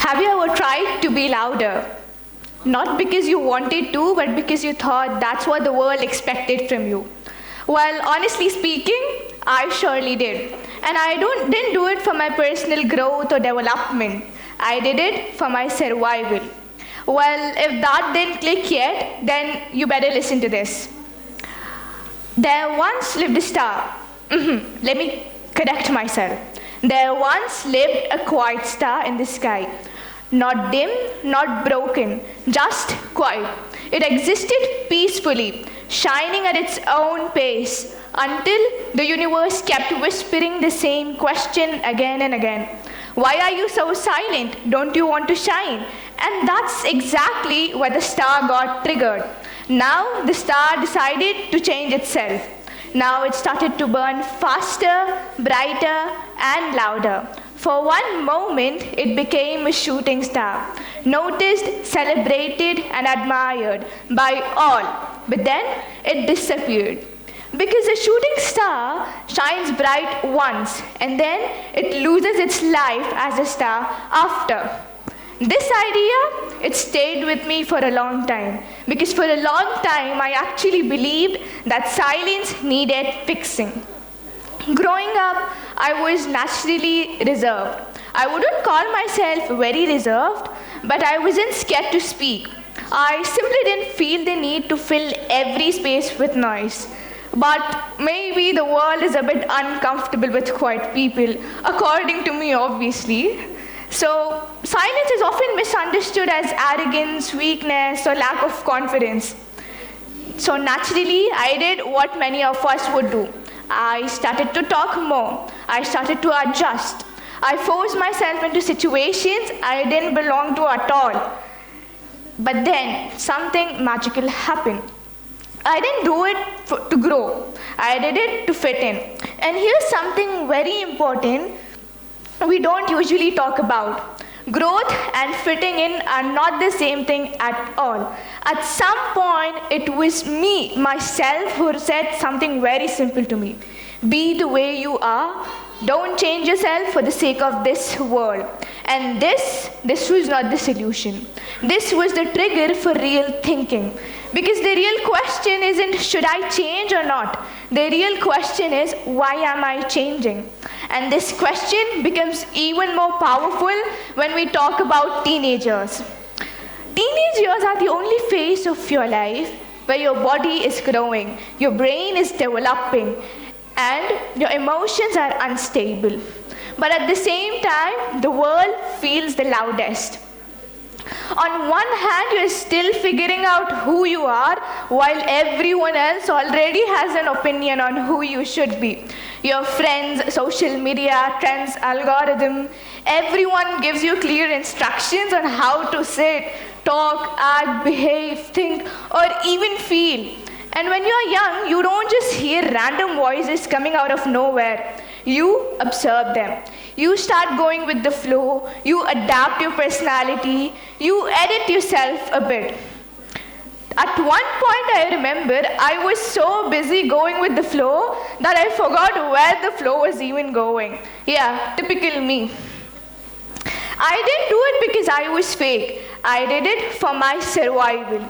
Have you ever tried to be louder? Not because you wanted to, but because you thought that's what the world expected from you. Well, honestly speaking, I surely did. And I didn't do it for my personal growth or development. I did it for my survival. Well, if that didn't click yet, then you better listen to this. There once lived a star. Let me correct myself. There once lived a quiet star in the sky. Not dim, not broken, just quiet. It existed peacefully, shining at its own pace, until the universe kept whispering the same question again and again. Why are you so silent? Don't you want to shine? And that's exactly where the star got triggered. Now the star decided to change itself. Now it started to burn faster, brighter, and louder. For one moment, it became a shooting star, noticed, celebrated, and admired by all. But then it disappeared. Because a shooting star shines bright once, and then it loses its life as a star after. This idea, it stayed with me for a long time, because for a long time I actually believed that silence needed fixing. Growing up, I was naturally reserved. I wouldn't call myself very reserved, but I wasn't scared to speak. I simply didn't feel the need to fill every space with noise. But maybe the world is a bit uncomfortable with quiet people, according to me, obviously. So, silence is often misunderstood as arrogance, weakness, or lack of confidence. So, naturally, I did what many of us would do. I started to talk more. I started to adjust. I forced myself into situations I didn't belong to at all. But then, something magical happened. I didn't do it to grow. I did it to fit in. And here's something very important we don't usually talk about. Growth and fitting in are not the same thing at all. At some point, it was me, myself, who said something very simple to me. Be the way you are. Don't change yourself for the sake of this world. And this was not the solution. This was the trigger for real thinking. Because the real question isn't, should I change or not? The real question is, why am I changing? And this question becomes even more powerful when we talk about teenagers. Teenage years are the only phase of your life where your body is growing, your brain is developing, and your emotions are unstable. But at the same time, the world feels the loudest. On one hand, you're still figuring out who you are, while everyone else already has an opinion on who you should be. Your friends, social media, trends, algorithm, everyone gives you clear instructions on how to sit, talk, act, behave, think, or even feel. And when you're young, you don't just hear random voices coming out of nowhere. You observe them. You start going with the flow. You adapt your personality. You edit yourself a bit. At one point, I remember I was so busy going with the flow that I forgot where the flow was even going. Yeah, typical me. I didn't do it because I was fake. I did it for my survival.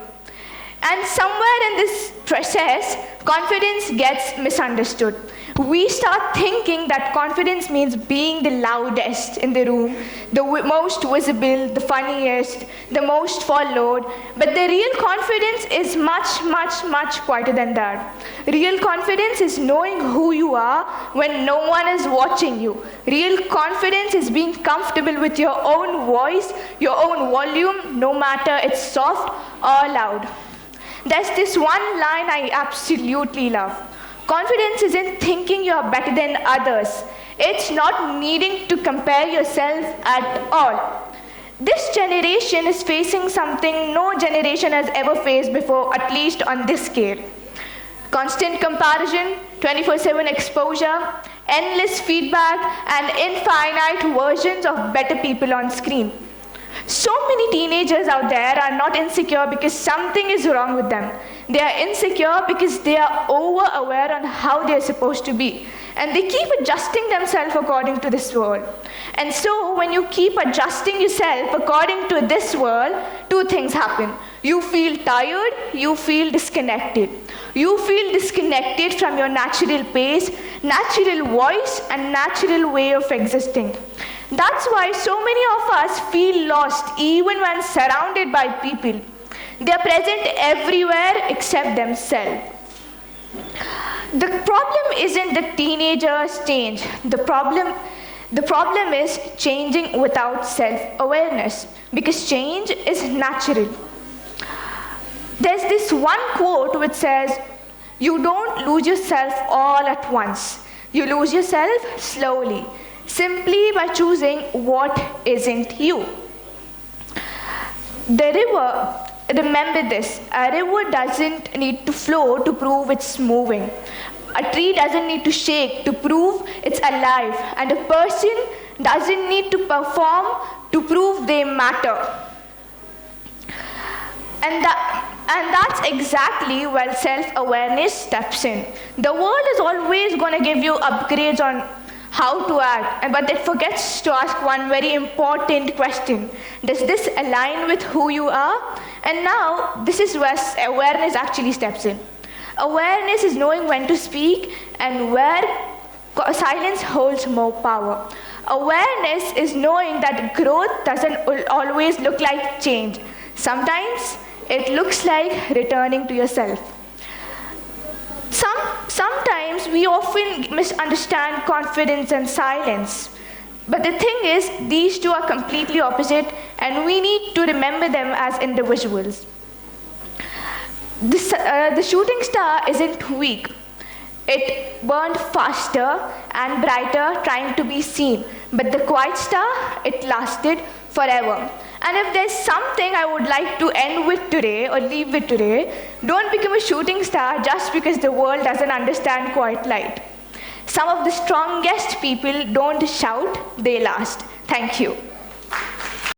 And somewhere in this process, confidence gets misunderstood. We start thinking that confidence means being the loudest in the room, the most visible, the funniest, the most followed. But the real confidence is much, much, much quieter than that. Real confidence is knowing who you are when no one is watching you. Real confidence is being comfortable with your own voice, your own volume, no matter it's soft or loud. There's this one line I absolutely love. Confidence isn't thinking you're better than others. It's not needing to compare yourself at all. This generation is facing something no generation has ever faced before, at least on this scale. Constant comparison, 24/7 exposure, endless feedback, and infinite versions of better people on screen. So many teenagers out there are not insecure because something is wrong with them. They are insecure because they are over-aware on how they are supposed to be. And they keep adjusting themselves according to this world. And so when you keep adjusting yourself according to this world, two things happen. You feel tired, you feel disconnected. You feel disconnected from your natural pace, natural voice, and natural way of existing. That's why so many of us feel lost even when surrounded by people. They are present everywhere except themselves. The problem isn't that teenagers change. The problem is changing without self-awareness, because change is natural. There's this one quote which says, "You don't lose yourself all at once. You lose yourself slowly, simply by choosing what isn't you." The river, remember this, a river doesn't need to flow to prove it's moving. A tree doesn't need to shake to prove it's alive. And a person doesn't need to perform to prove they matter. And that's exactly where self-awareness steps in. The world is always going to give you upgrades on how to act, but it forgets to ask one very important question. Does this align with who you are? And now, this is where awareness actually steps in. Awareness is knowing when to speak and where silence holds more power. Awareness is knowing that growth doesn't always look like change. Sometimes it looks like returning to yourself. Sometimes we often misunderstand confidence and silence. But the thing is, these two are completely opposite, and we need to remember them as individuals. The shooting star isn't weak. It burned faster and brighter trying to be seen. But the quiet star, it lasted forever. And if there's something I would like to end with today or leave with today, don't become a shooting star just because the world doesn't understand quiet light. Some of the strongest people don't shout, they last. Thank you.